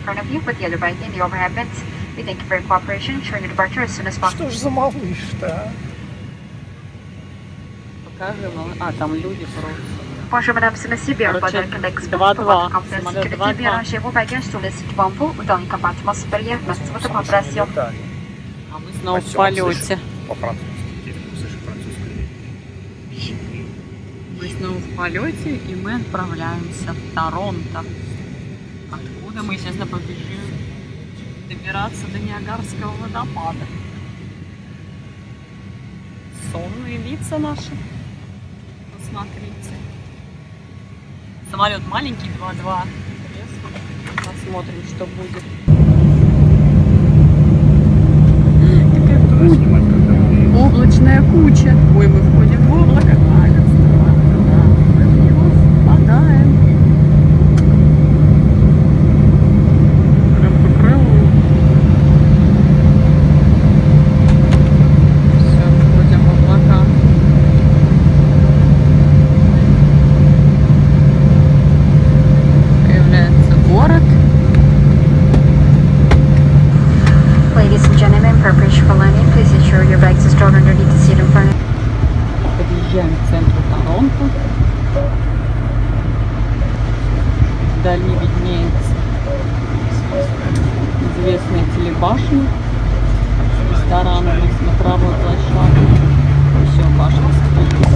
front of you with the other bike in the overhead bins. We thank you for your cooperation, ensuring your departure as soon as possible. Что ж за малыш-то, а? Покажи, а там люди просто. Bonjour madame, c'est monsieur bien Короче, votre connexion. 2-2. Sécurité, bien rangez vos bagages sur le site devant vous ou dans les compartiments supérieurs. Merci de votre coopération. А мы снова в полете. По-французски. Слышишь французскую? Мы снова в полете, и мы отправляемся в Торонто. Откуда мы, естественно, побежим добираться до Ниагарского водопада. Сонные лица наши. Посмотрите. Самолет маленький, 2-2. Посмотрим, что будет. Облачная куча. Ой, мы входим в облако. Попадаем. Прям по крылу. Все, входим в облака. Появляется город. Ladies and gentlemen, preparation for landing. Please ensure your bags are stored underneath the seat in front. Подъезжаем к центру Торонто. Вдали виднеется известная телебашня с рестораном на смотровой площадке. Еще башня скрылась.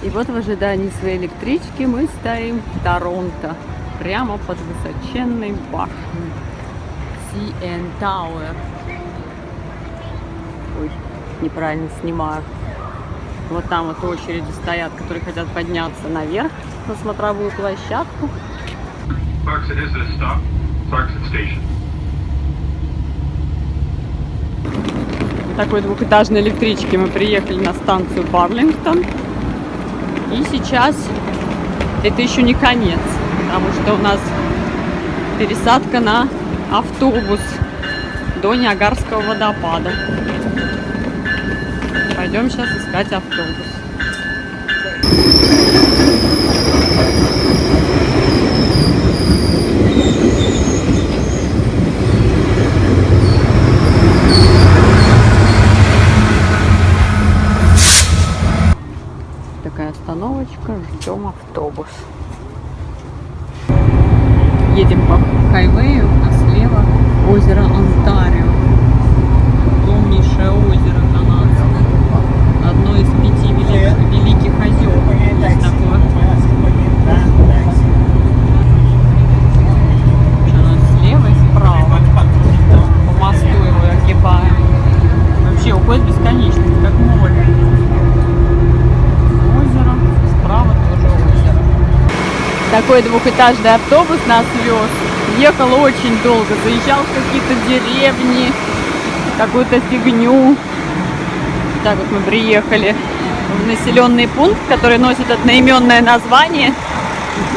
И вот в ожидании своей электрички мы стоим в Торонто, прямо под высоченной башней CN Tower. Ой, неправильно снимаю. Вот там вот очереди стоят, которые хотят подняться наверх на смотровую площадку. На такой двухэтажной электричке мы приехали на станцию Барлингтон. И сейчас это еще не конец, потому что у нас пересадка на автобус до Ниагарского водопада. Пойдем сейчас искать автобус. Такая остановочка, ждем автобус. Едем по хайвею, а слева озеро Онтарио. Огромнейшее озеро канадское. Одно из 5 великих озер. Есть такое. Слева и справа. По мосту его огибаем. Вообще уходит бесконечность, как море. Озеро. Справа тоже озеро. Такой двухэтажный автобус нас вез. Ехал очень долго. Заезжал в какие-то деревни. Какую-то фигню. Так вот мы приехали в населенный пункт, который носит одноименное название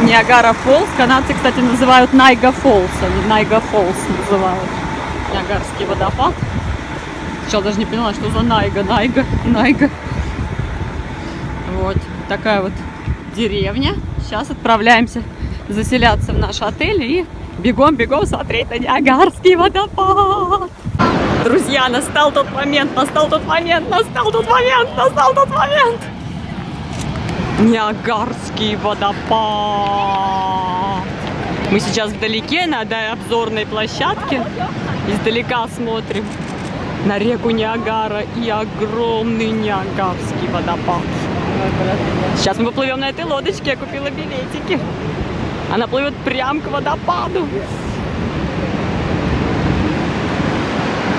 Ниагара Фоллс. Канадцы, кстати, называют Найга Фоллс. Они Найга Фоллс называют. Ниагарский водопад. Сначала даже не поняла, что за Найга. Вот такая вот деревня. Сейчас отправляемся заселяться в наш отель и бегом смотреть на Ниагарский водопад. Друзья, настал тот момент. Ниагарский водопад. Мы сейчас вдалеке на обзорной площадке. Издалека смотрим на реку Ниагара и огромный Ниагарский водопад. Сейчас мы поплывем на этой лодочке. Я купила билетики. Она плывет прямо к водопаду.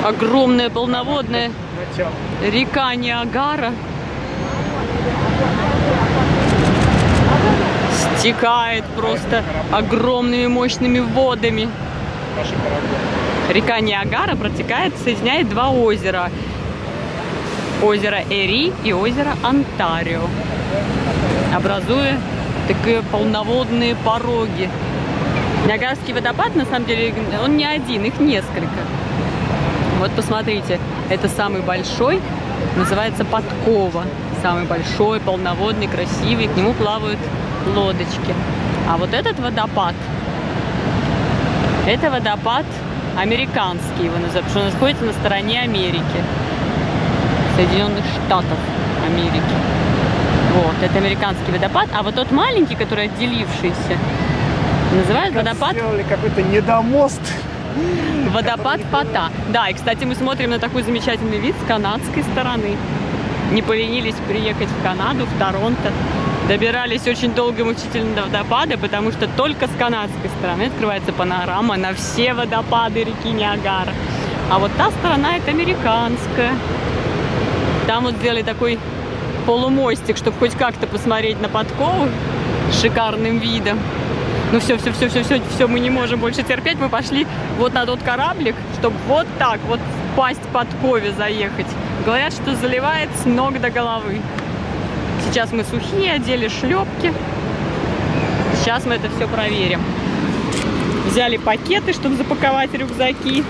Огромная полноводная река Ниагара стекает просто огромными мощными водами. Река Ниагара протекает, соединяет два озера. Озеро Эри и озеро Онтарио, образуя такие полноводные пороги. Ниагарский водопад, на самом деле, он не один, их несколько. Вот посмотрите, это самый большой, называется Подкова. Самый большой, полноводный, красивый, к нему плавают лодочки. А вот этот водопад Это водопад американский, его называют, потому что он находится на стороне Америки. Соединенных Штатов Америки. Вот, это американский водопад. А вот тот маленький, который отделившийся, называют водопад... Сделали какой-то недомост. Водопад Фата. Да, и, кстати, мы смотрим на такой замечательный вид с канадской стороны. Не поленились приехать в Канаду, в Торонто. Добирались очень долго и мучительно до водопада, потому что только с канадской стороны открывается панорама на все водопады реки Ниагара. А вот та сторона — это американская. Там вот сделали такой полумостик, чтобы хоть как-то посмотреть на подковы с шикарным видом. Ну все, мы не можем больше терпеть. Мы пошли вот на тот кораблик, чтобы вот так вот впасть в подкове заехать. Говорят, что заливает с ног до головы. Сейчас мы сухие, одели шлепки. Сейчас мы это все проверим. Взяли пакеты, чтобы запаковать рюкзаки.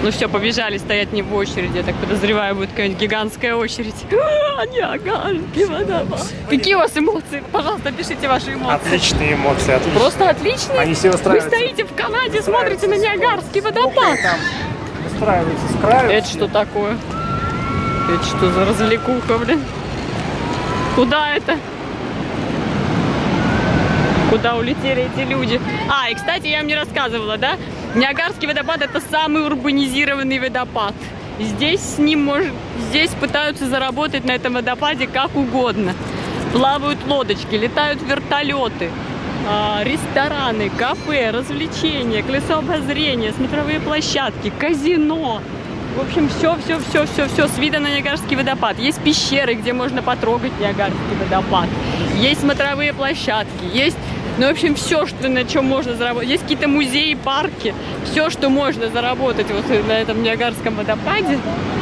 Ну все, побежали стоять не в очереди. Я так подозреваю, будет какая-нибудь гигантская очередь. Ниагарский водопад. Какие у вас эмоции? Пожалуйста, пишите ваши эмоции. Отличные эмоции, отличные. Просто отличные? Они все Вы устраиваются. стоите в Канаде, смотрите на Ниагарский водопад. Там устраиваются с краю. Это что такое? Это что за развлекуха, блин? Куда это? Куда улетели эти люди? А, и, кстати, я вам не рассказывала, да? Ниагарский водопад — это самый урбанизированный водопад. Здесь здесь пытаются заработать на этом водопаде как угодно. Плавают лодочки, летают вертолеты, рестораны, кафе, развлечения, колесо обозрения, смотровые площадки, казино. В общем, все с вида на Ниагарский водопад. Есть пещеры, где можно потрогать Ниагарский водопад. Есть смотровые площадки, есть, ну, в общем, все, на чем можно заработать. Есть какие-то музеи, парки. Все, что можно заработать вот на этом Ниагарском водопаде.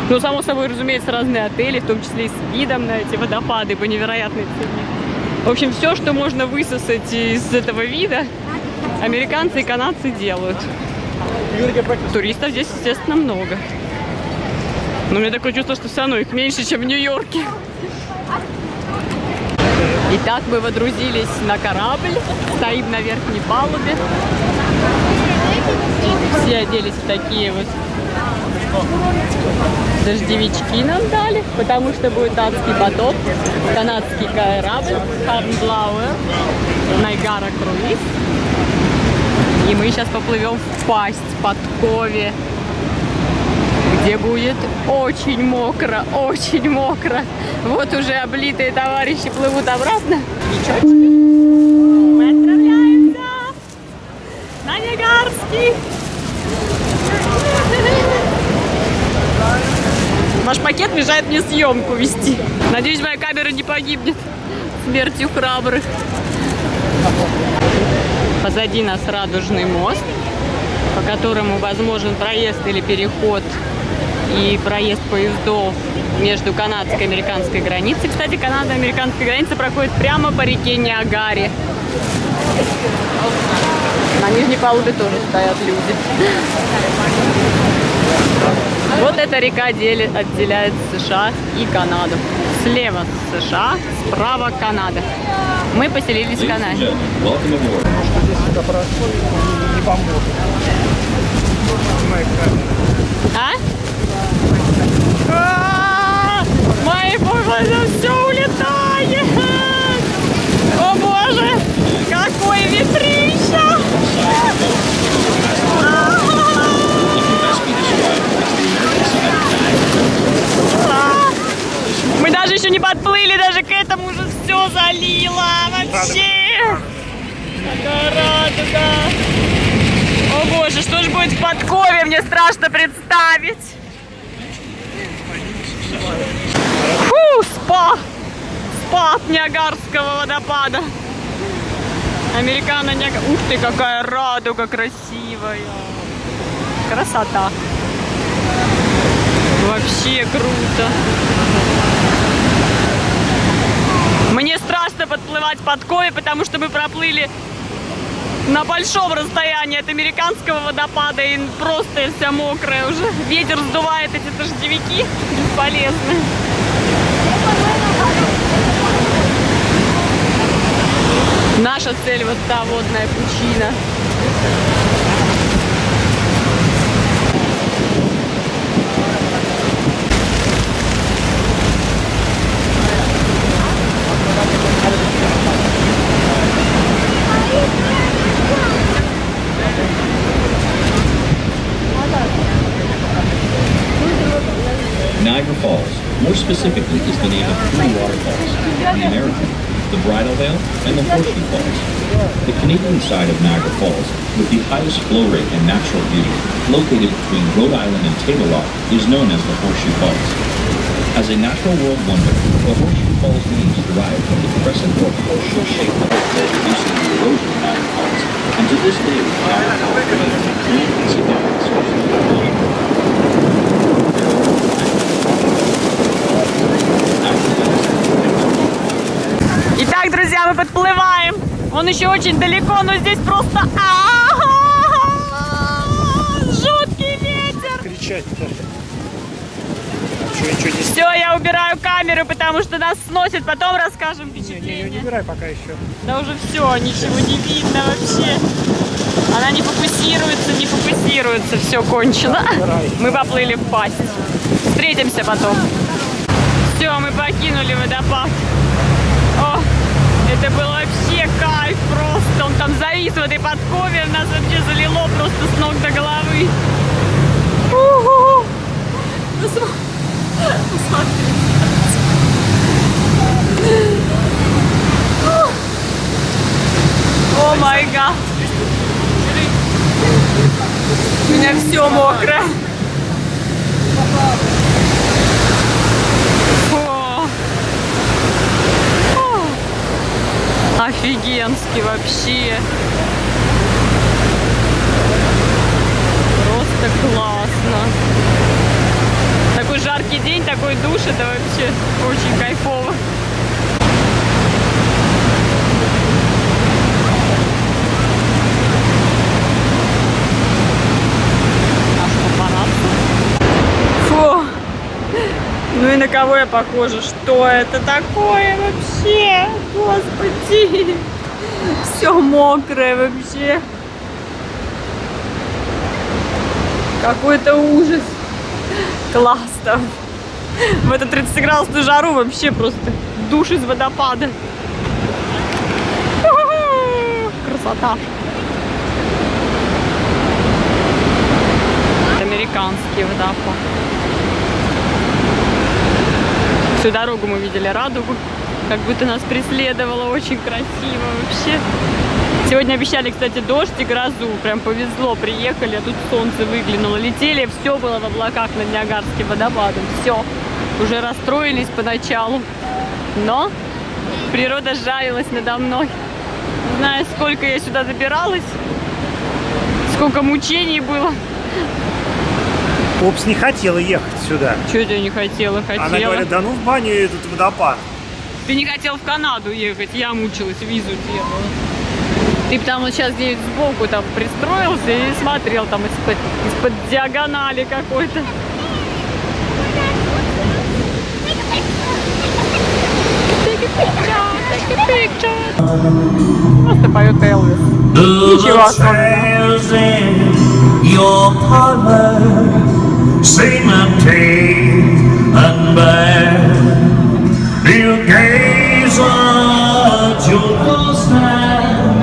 Ну, само собой, разумеется, разные отели, в том числе и с видом на эти водопады по невероятной цене. В общем, все, что можно высосать из этого вида, американцы и канадцы делают. Туристов здесь, естественно, много. Но у меня такое чувство, что все равно их меньше, чем в Нью-Йорке. Итак, мы водрузились на корабль, стоим на верхней палубе. Все оделись в такие вот дождевички нам дали, потому что будет адский потоп. Канадский корабль Harnblauer, Niagara Cruise. И мы сейчас поплывем в пасть подкове, где будет очень мокро, очень мокро. Вот уже облитые товарищи плывут обратно. Мы отправляемся на Ниагарский. Ваш пакет мешает мне съемку вести. Надеюсь, моя камера не погибнет смертью храбрых. Позади нас Радужный мост, по которому возможен проезд или переход и проезд поездов между канадской и американской границей. Кстати, канадо-американская граница проходит прямо по реке Ниагаре. На нижней палубе тоже стоят люди. Вот эта река отделяет США и Канаду. Слева США, справа Канада. Мы поселились в Канаде. Сюда прошло, не поможет. Мои боже, все улетает! О боже, какой ветрища! Мы даже еще не подплыли, даже к этому уже все залило. Вообще! Какая радуга! О боже, что ж будет в подкове, мне страшно представить. Фу, спа от Ниагарского водопада. Американо Ниагара. Ух ты, какая радуга красивая. Красота. Вообще круто. Мне страшно подплывать к подкове, потому что мы проплыли на большом расстоянии от американского водопада, и просто я вся мокрая уже. Ветер сдувает эти дождевики, бесполезны. Наша цель вот та водная пучина. Niagara Falls, more specifically, is the name of three waterfalls: the American, the Bridal Veil, and the Horseshoe Falls. The Canadian side of Niagara Falls, with the highest flow rate and natural beauty, located between Rhode Island and Table Rock, is known as the Horseshoe Falls. As a natural world wonder, the Horseshoe Falls name is derived from the crescent or horseshoe shape of the flow reducing the erosion of Niagara Falls, and to this day, Niagara Falls remains a unique significance. Итак, друзья, мы подплываем. Он еще очень далеко, но здесь просто жуткий ветер. Кричать-то. А что, ничего не... Все, я убираю камеру, потому что нас сносит. Потом расскажем Не впечатление. убирай пока еще. Да уже все, ничего не видно вообще. Она не фокусируется, все кончено. Мы поплыли в пасть. Встретимся потом. Все, мы покинули водопад. О, это был вообще кайф просто. Он там завис в этой подкове, нас вообще залило просто с ног до головы. О май гад. У меня все мокрое. Офигенски вообще. Просто классно. Такой жаркий день, такой душ, это вообще очень кайфово. Фу. Ну и на кого я похожа? Что это такое вообще? Господи. Все мокрое вообще. Какой-то ужас. Классно. В эту 30-градусную жару вообще просто душ из водопада. Красота. Это американский водопад. Всю дорогу мы видели радугу, как будто нас преследовало, очень красиво вообще. Сегодня обещали, кстати, дождь и грозу, прям повезло, приехали, а тут солнце выглянуло. Летели, все было в облаках над Ниагарским водопадом, все. Уже расстроились поначалу, но природа сжалилась надо мной. Не знаю, сколько я сюда добиралась, сколько мучений было. Опс не хотела ехать сюда. Чего я не хотела? Хотела. Она говорит, да ну в баню этот водопад. Ты не хотел в Канаду ехать, я мучилась, визу делала. Ты потому сейчас где-нибудь сбоку там пристроился и смотрел там из-под диагонали какой-то. Просто поет Элвис. Ничего особенного. Sing and take and bear. You gaze at your postman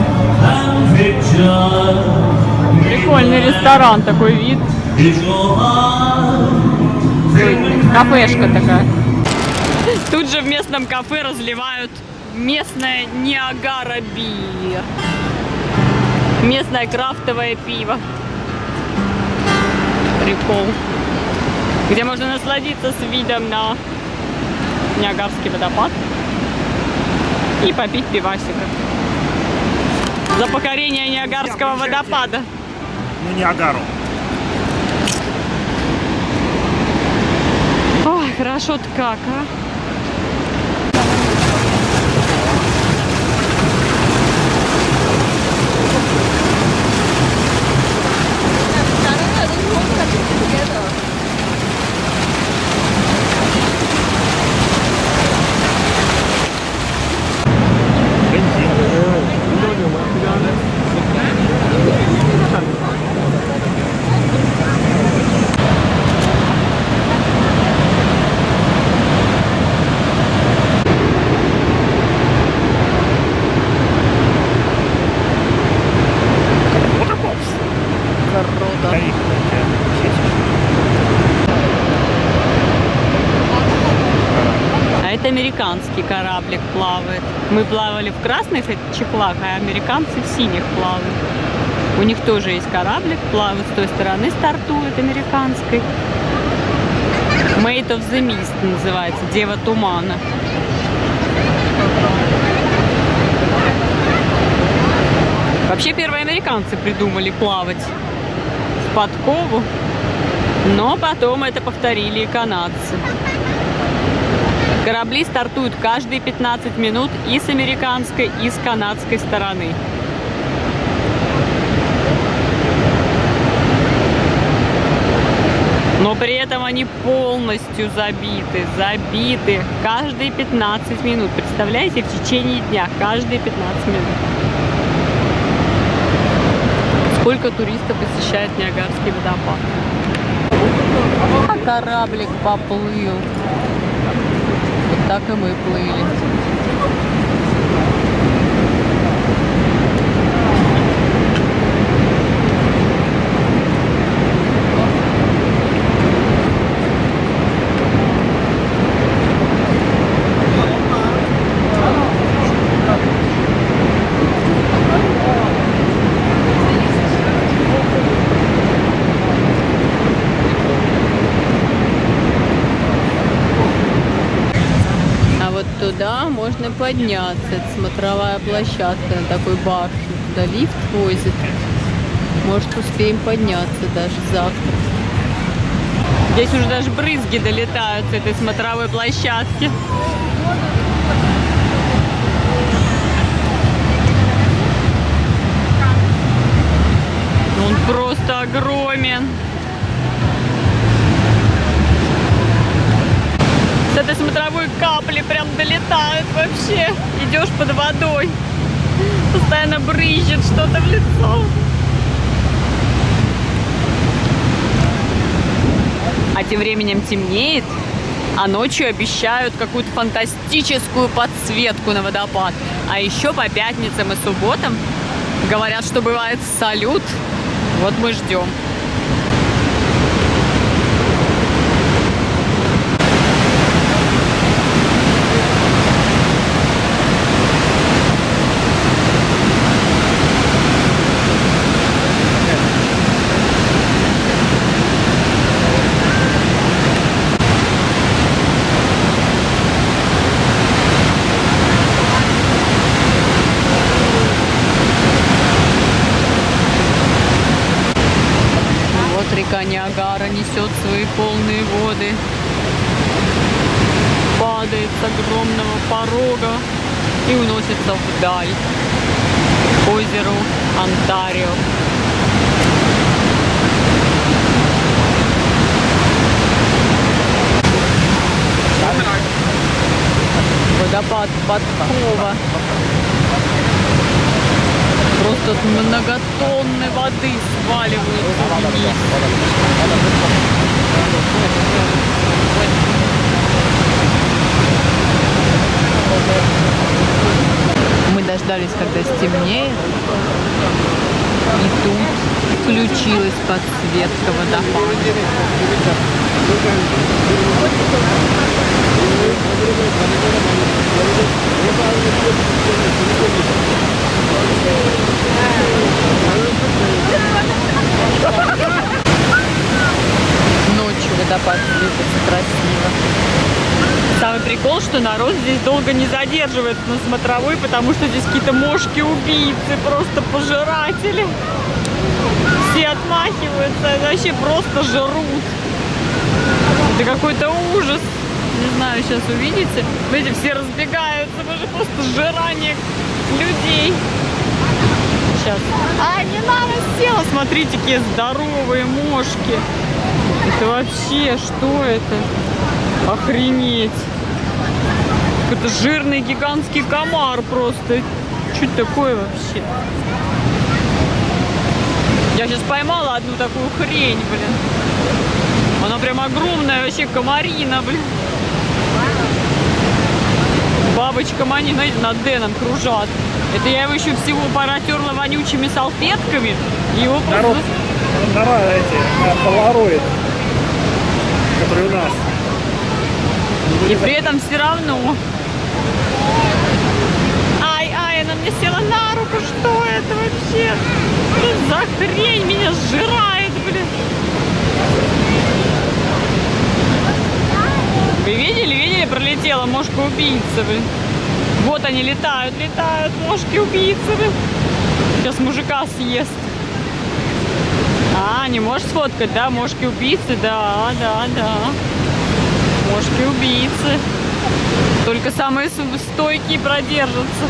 and picture. Прикольный ресторан, такой вид. Is your heart Кафешка такая. Тут же в местном кафе разливают местное Ниагара бир. Местное крафтовое пиво. Прикол. Где можно насладиться с видом на Ниагарский водопад и попить пивасика. За покорение Ниагарского водопада. Ну, Ниагару. Ой, хорошо-то как, а? американский кораблик плавает. Мы плавали в красных чехлах, а американцы в синих плавают. У них тоже есть кораблик, плавают с той стороны, стартует американской. Maid of the Mist называется, Дева Тумана. Вообще первые американцы придумали плавать в подкову, но потом это повторили и канадцы. Корабли стартуют каждые 15 минут и с американской, и с канадской стороны. Но при этом они полностью забиты каждые 15 минут. Представляете, в течение дня, каждые 15 минут. Сколько туристов посещает Ниагарский водопад. А кораблик поплыл. Вот так и мы плыли. Туда можно подняться. Это смотровая площадка на такой башне. Туда лифт возит. Может, успеем подняться даже завтра. Здесь уже даже брызги долетают с этой смотровой площадки. Он просто огромен. С этой смотровой капли прям долетают вообще. Идешь под водой. Постоянно брызжет что-то в лицо. А тем временем темнеет, а ночью обещают какую-то фантастическую подсветку на водопад. А еще по пятницам и субботам говорят, что бывает салют. Вот мы ждем. Река Ниагара несет свои полные воды, падает с огромного порога и уносится вдаль, к озеру Онтарио. Водопад Подкова. Просто многотонны воды сваливаются вниз. Мы дождались, когда стемнеет. И тут включилась подсветка водопада. Ночью водопад светится красиво. Самый прикол, что народ здесь долго не задерживается на смотровой, потому что здесь какие-то мошки-убийцы, просто пожиратели. Все отмахиваются, вообще просто жрут. Это какой-то ужас. Не знаю, сейчас увидите. Видите, все разбегаются, это же просто сжирание людей. Сейчас. А, не надо, села. Смотрите, какие здоровые мошки. Это вообще, что это? Охренеть. Это жирный гигантский комар просто. Что это такое вообще? Я сейчас поймала одну такую хрень, блин. Она прям огромная, вообще комарина, блин. Бабочка-мани, знаете, над Дэном кружат. Это я его еще всего протерла вонючими салфетками. И его просто... Полароид, который у нас. И при этом все равно. Ай, она мне села на руку. Что это вообще? Что за хрень меня сжирает, блин? Вы видели, пролетела мошка-убийца, блин. Вот они летают, мошки-убийцы, блин. Сейчас мужика съест. А, не можешь сфоткать, да? Мошки-убийцы, да. Мошки-убийцы. Только самые стойкие продержатся.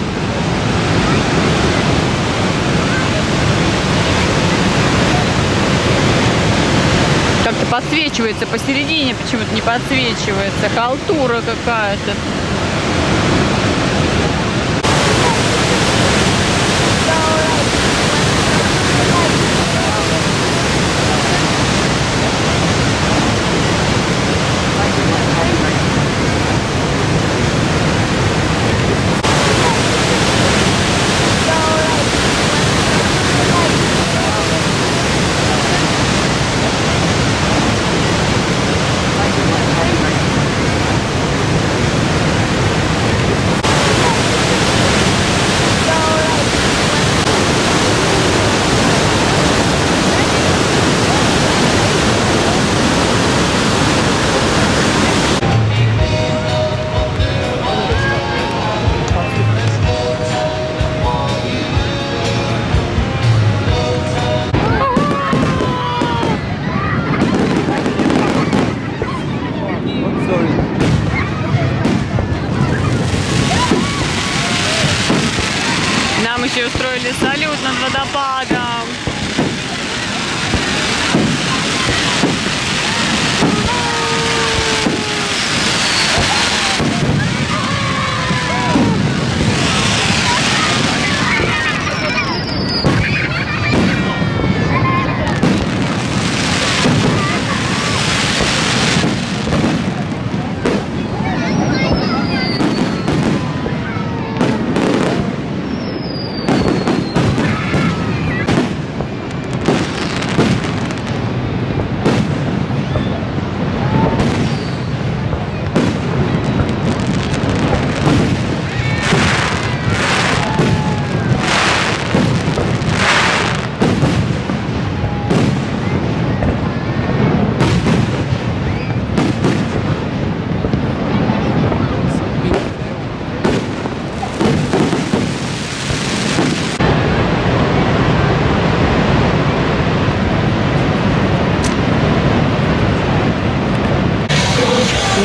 Как-то подсвечивается посередине, почему-то не подсвечивается. Халтура какая-то. Нам еще устроили салют над водопадом.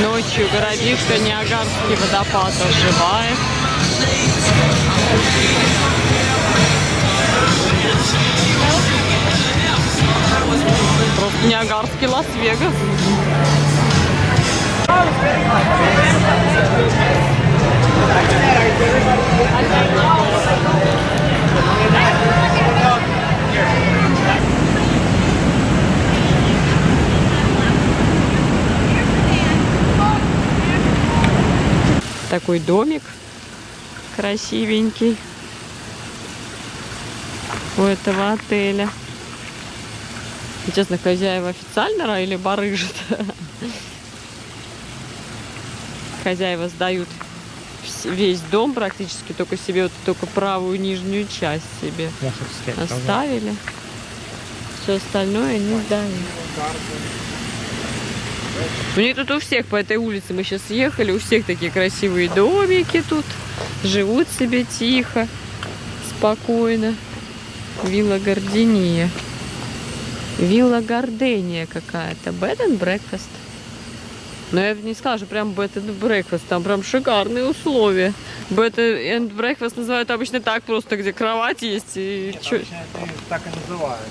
Ночью городишко Ниагарский водопад оживает. Просто Ниагарский Лас-Вегас. Такой домик красивенький у этого отеля. Честно, хозяева официально или барыжат? Хозяева сдают весь дом практически, только себе, вот, только правую нижнюю часть себе оставили. Все остальное не сдали. У них тут у всех по этой улице мы сейчас ехали, у всех такие красивые домики тут. Живут себе тихо, спокойно. Вилла Гардения. Вилла Гардения какая-то. Bed and breakfast. Но я не сказала, что прям bed and breakfast. Там прям шикарные условия. Bed and breakfast называют обычно так просто, где кровать есть. И Нет, обычно это так и называют.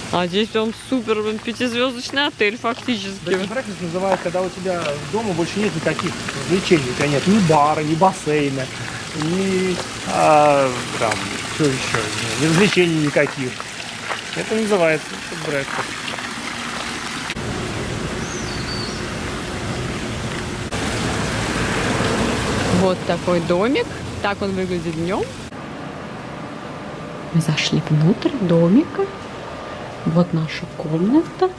А здесь он супер, пятизвездочный отель фактически. Breakfast называют, когда у тебя дома больше нет никаких развлечений. У тебя нет ни бара, ни бассейна, ни там, что еще, ни развлечений никаких. Это называется breakfast. Вот такой домик. Так он выглядит днем. Мы зашли внутрь домика. Вот наша комната.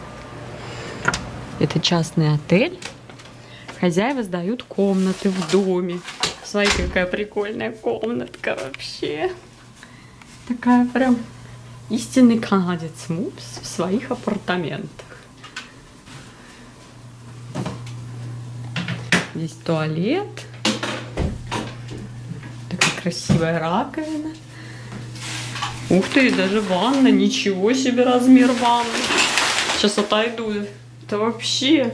Это частный отель. Хозяева сдают комнаты в доме. Смотрите, какая прикольная комнатка вообще. Такая прям истинный канадец Мупс в своих апартаментах. Здесь туалет. Такая красивая раковина. Ух ты, даже ванна. Ничего себе размер ванны. Сейчас отойду. Это вообще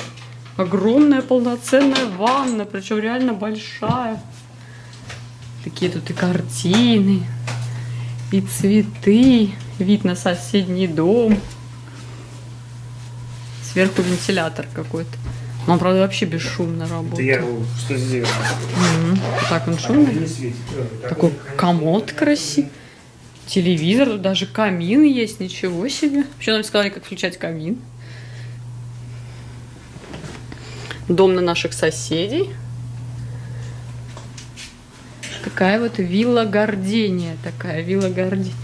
огромная полноценная ванна. Причем реально большая. Такие тут и картины, и цветы. Вид на соседний дом. Сверху вентилятор какой-то. Он, правда, вообще бесшумно работает. что сделал? Так он шумный. Такой комод красивый. Телевизор, тут даже камин есть, ничего себе. Еще нам сказали, как включать камин. Дом на наших соседей. Такая вот вилла Гардения. Так, вилла Гардения.